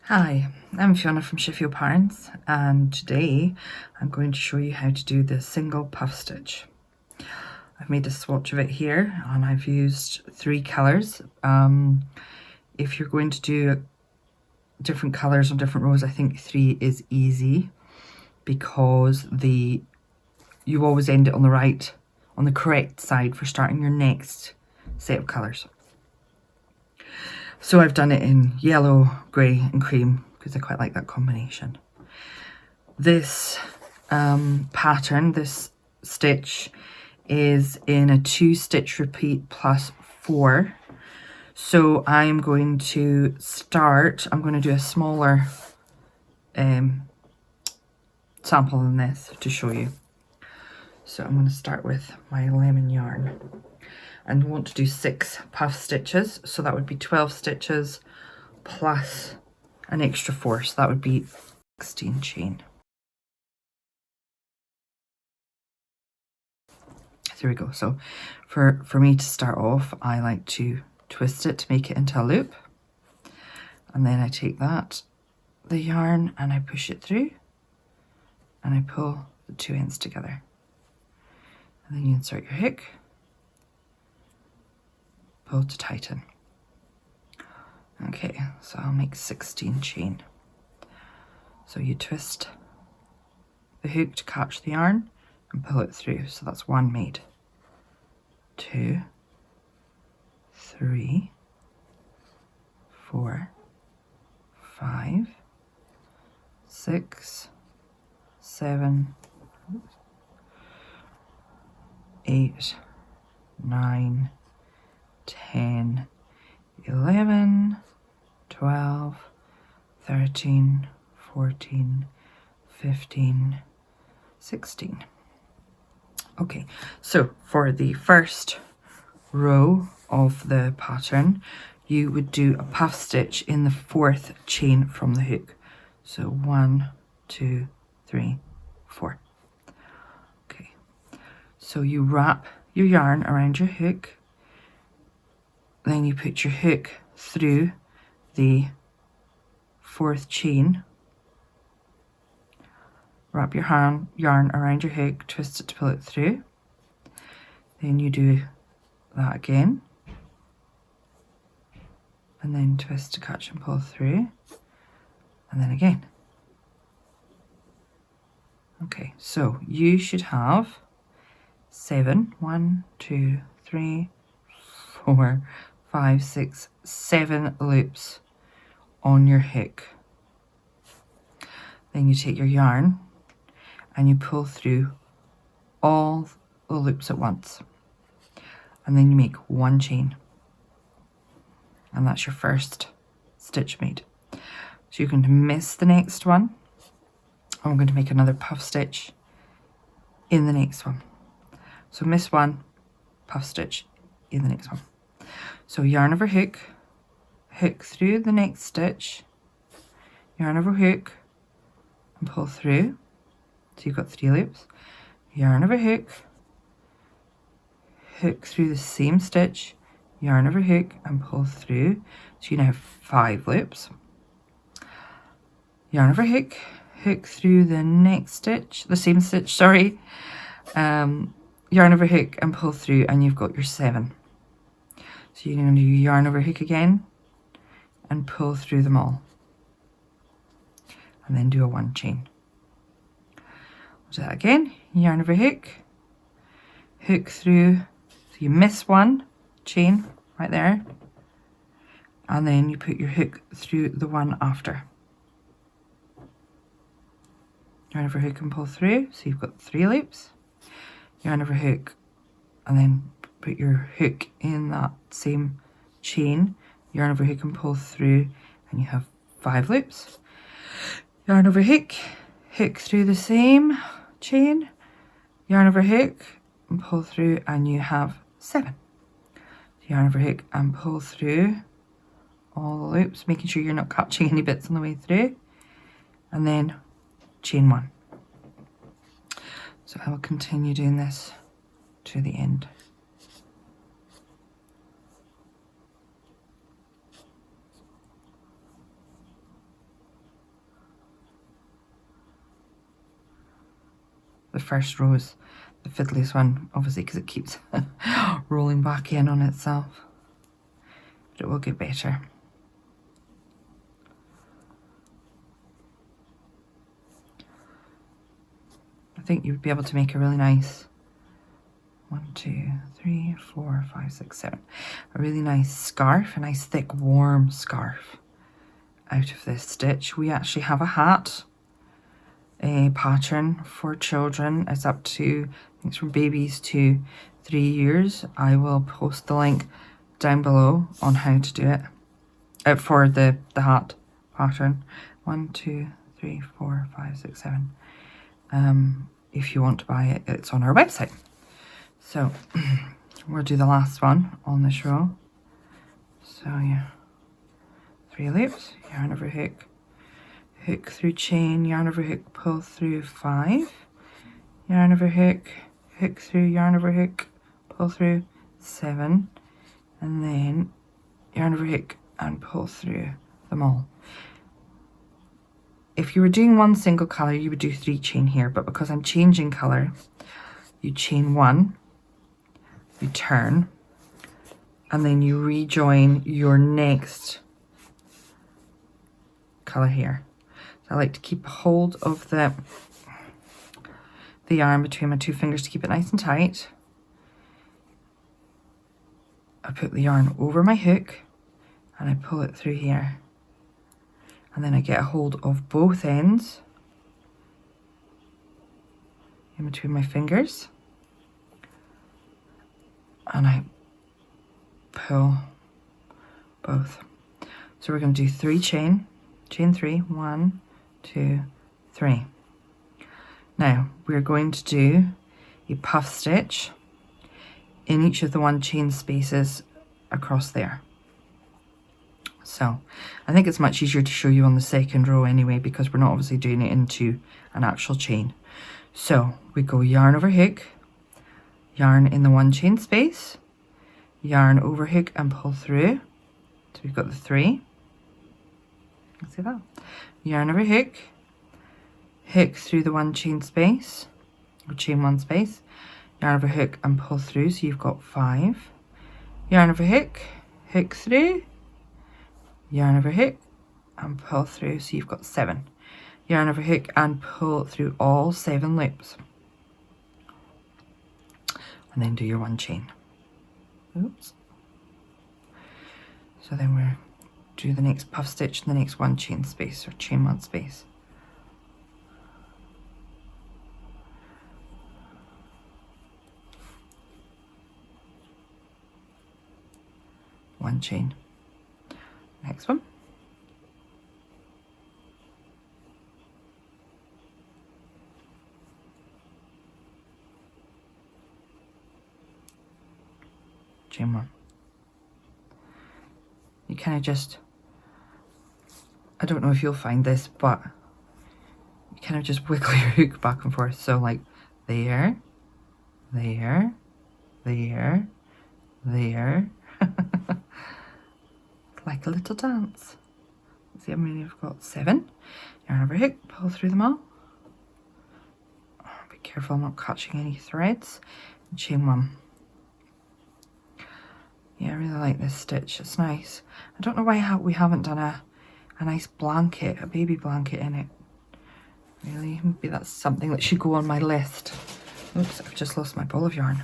Hi, I'm Fiona from ShiFio Patterns, and today I'm going to show you how to do the single puff stitch. I've made a swatch of it here and I've used 3 colours. If you're going to do different colours on different rows, I think 3 is easy because you always end it on the correct side for starting your next set of colours. So I've done it in yellow, grey and cream because I quite like that combination. This pattern, this stitch, is in a 2 stitch repeat plus 4. So I'm going to do a smaller sample than this to show you. So I'm going to start with my lemon yarn and want to do 6 puff stitches, so that would be 12 stitches plus an extra 4, so that would be 16 chain. So there we go. So for me to start off, I like to twist it to make it into a loop, and then I take the yarn and I push it through and I pull the 2 ends together, and then you insert your hook, pull to tighten. Okay, so I'll make 16 chain. So you twist the hook to catch the yarn and pull it through. So that's 1 made. 2, 3, 4, 5, 6, 7, 8, 9, 10, 11, 12, 13, 14, 15, 16. Okay, so for the first row of the pattern, you would do a puff stitch in the 4th chain from the hook. So 1, 2, 3, 4. Okay, so you wrap your yarn around your hook, then you put your hook through the 4th chain, wrap your yarn around your hook, twist it to pull it through, then you do that again, and then twist to catch and pull through, and then again. Okay, so you should have 7, 1, 2, 3, 4, 5, 6, 7 loops on your hook. Then you take your yarn and you pull through all the loops at once, and then you make 1 chain, and that's your first stitch made. So you're going to miss the next one, and we're going to make another puff stitch in the next one. So miss 1, puff stitch in the next one. So yarn over hook, hook through the next stitch, yarn over hook and pull through. So you've got 3 loops, yarn over hook, hook through the same stitch, yarn over hook and pull through. So you now have 5 loops. Yarn over hook, hook through the next stitch, the same stitch, sorry, yarn over hook and pull through, and you've got your 7. So you're going to do yarn over hook again and pull through them all, and then do a 1 chain. Do that again, yarn over hook, hook through, so you miss 1 chain right there, and then you put your hook through the one after. Yarn over hook and pull through, so you've got 3 loops, yarn over hook, and then put your hook in that same chain, yarn over hook and pull through, and you have 5 loops. Yarn over hook, hook through the same chain, yarn over hook and pull through, and you have 7. Yarn over hook and pull through all the loops, making sure you're not catching any bits on the way through, and then chain 1. So I will continue doing this to the end. the first row is the fiddliest one, obviously, because it keeps rolling back in on itself. But it will get better. I think you would be able to make a really nice 1, 2, 3, 4, 5, 6, 7. A really nice scarf, a nice thick warm scarf out of this stitch. We actually have a hat, a pattern for children. It's up to, I think it's from babies to 3 years. I will post the link down below on how to do it for the hat pattern. 1, 2, 3, 4, 5, 6, 7. If you want to buy it, it's on our website. So we'll do the last one on this row. So yeah, 3 loops, yarn over hook, hook through chain, yarn over hook, pull through 5, yarn over hook, hook through, yarn over hook, pull through 7, and then yarn over hook and pull through them all. If you were doing one single colour, you would do 3 chain here, but because I'm changing colour, you chain 1, you turn, and then you rejoin your next colour here. So I like to keep hold of the yarn between my 2 fingers to keep it nice and tight. I put the yarn over my hook and I pull it through here. And then I get a hold of both ends in between my fingers. And I pull both. So we're going to do 3 chain 3, 1, 2, 3. Now we're going to do a puff stitch in each of the 1 chain spaces across there. So I think it's much easier to show you on the second row anyway, because we're not obviously doing it into an actual chain. So we go yarn over hook, yarn in the 1 chain space, yarn over hook and pull through. So we've got the 3. See that? Yarn over hook, hook through the 1 chain space, or chain 1 space, yarn over hook and pull through, so you've got 5. Yarn over hook, hook through, yarn over hook and pull through, so you've got 7. Yarn over hook and pull through all 7 loops, and then do your 1 chain. Oops. So then we're do the next puff stitch in the next 1 chain space, or chain 1 space. One chain. Next one. Chain 1. You kind of just, I don't know if you'll find this, but you kind of just wiggle your hook back and forth. So like there, there, there, there. Like a little dance. See how many I've got? 7. Yarn over hook, pull through them all. Oh, be careful I'm not catching any threads. And chain 1. Yeah, I really like this stitch. It's nice. I don't know why we haven't done a nice blanket, a baby blanket in it. Really, maybe that's something that should go on my list. Oops, I've just lost my ball of yarn.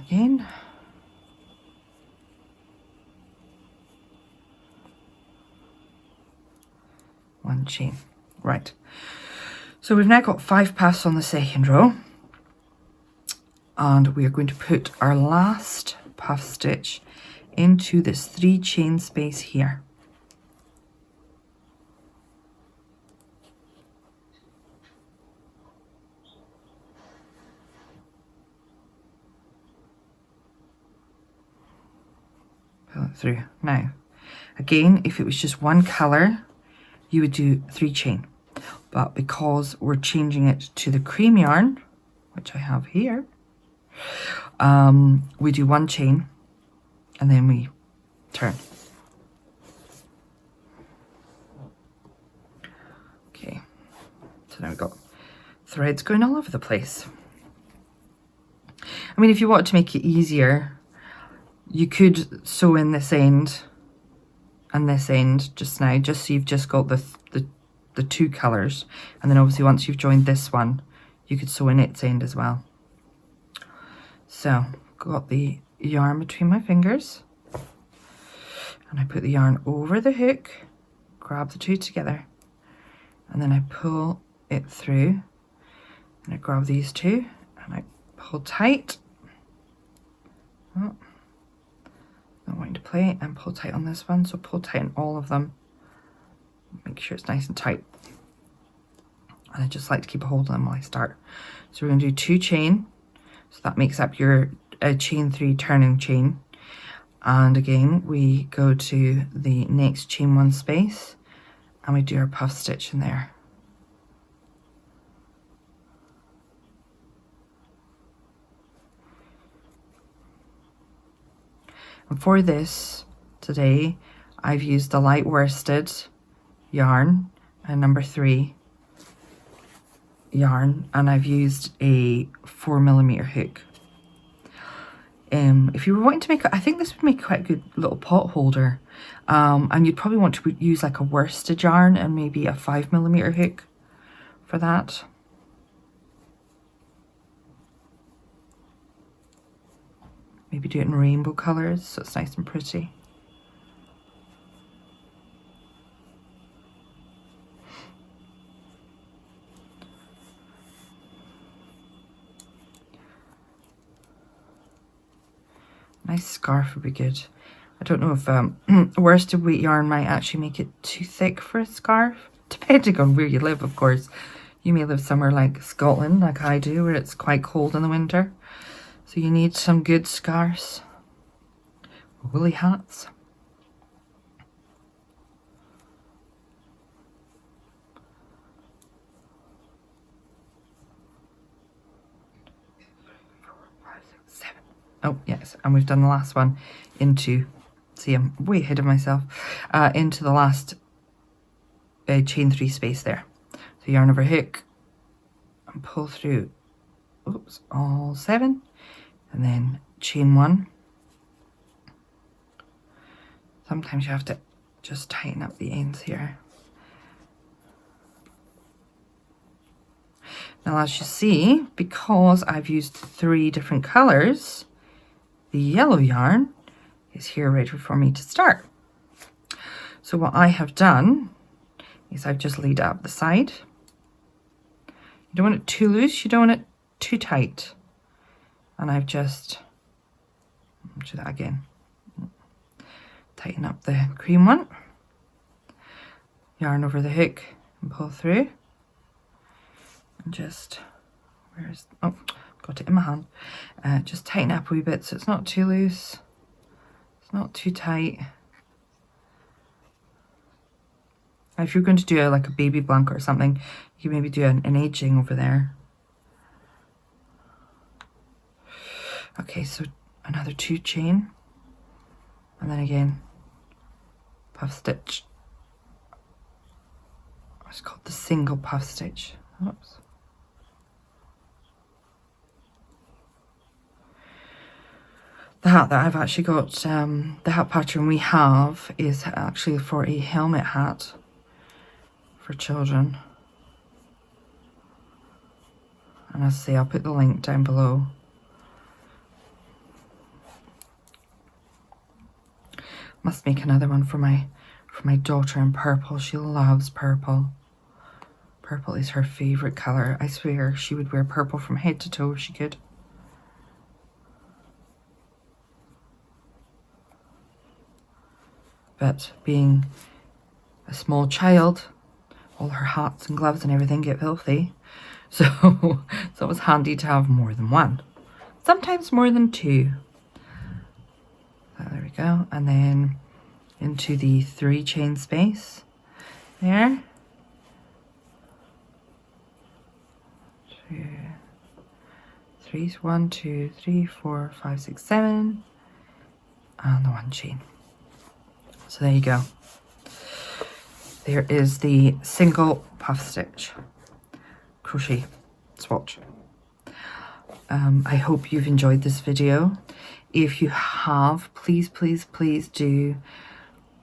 Again. One chain. Right. So we've now got 5 puffs on the second row. And we are going to put our last puff stitch into this 3 chain space here. Pull it through. Now, again, if it was just 1 colour, you would do 3 chain. But because we're changing it to the cream yarn, which I have here, we do 1 chain and then we turn. Okay, so now we've got threads going all over the place. I mean, if you wanted to make it easier, you could sew in this end and this end just now, just so you've just got the two colours, and then obviously once you've joined this one, you could sew in its end as well. So, got the yarn between my fingers, and I put the yarn over the hook, grab the two together, and then I pull it through, and I grab these two, and I pull tight. Oh, not wanting to play, and pull tight on this one, so pull tight on all of them. Make sure it's nice and tight. And I just like to keep a hold of them while I start. So we're going to do 2 chain, so that makes up your chain 3 turning chain. And again, we go to the next chain 1 space, and we do our puff stitch in there. And for this today, I've used the light worsted yarn, number 3 yarn, and I've used a 4mm hook. If you were wanting to make it, I think this would make quite a good little pot holder, and you'd probably want to use like a worsted yarn and maybe a 5mm hook for that. Maybe do it in rainbow colours so it's nice and pretty. Nice scarf would be good. I don't know if worsted weight yarn might actually make it too thick for a scarf, depending on where you live, of course. You may live somewhere like Scotland, like I do, where it's quite cold in the winter. So you need some good scarves, woolly hats. Oh, yes, and we've done the last one into, see, I'm way ahead of myself, into the last chain 3 space there. So yarn over hook and pull through, oops, all 7, and then chain 1. Sometimes you have to just tighten up the ends here. Now, as you see, because I've used 3 different colours, the yellow yarn is here ready for me to start. So what I have done is I've just laid it up the side. You don't want it too loose, you don't want it too tight. And I've just, do that again. Tighten up the cream one. Yarn over the hook and pull through. And just, where's, oh, got it in my hand. Just tighten up a wee bit so it's not too loose, it's not too tight. And if you're going to do like a baby blanket or something, you can maybe do an edging over there. Okay, so another 2 chain, and then again puff stitch. It's called the single puff stitch. Oops. The hat that I've actually got, the hat pattern we have is actually for a helmet hat for children. And as I say, I'll put the link down below. Must make another one for my daughter in purple. She loves purple. Purple is her favourite colour. I swear she would wear purple from head to toe if she could. But being a small child, all her hats and gloves and everything get filthy. So it's always handy to have more than one. Sometimes more than 2. So there we go. And then into the 3 chain space there. 2, 3, 1, 2, 3, 4, 5, 6, 7, and the 1 chain. So there you go. There is the single puff stitch crochet swatch. I hope you've enjoyed this video. If you have, please, please, please do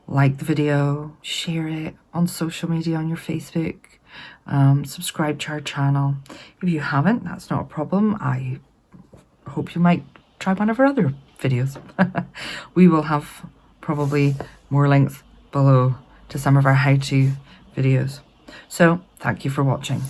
like the video, share it on social media, on your Facebook, subscribe to our channel. If you haven't, that's not a problem. I hope you might try one of our other videos. We will have probably more links below to some of our how-to videos. So thank you for watching.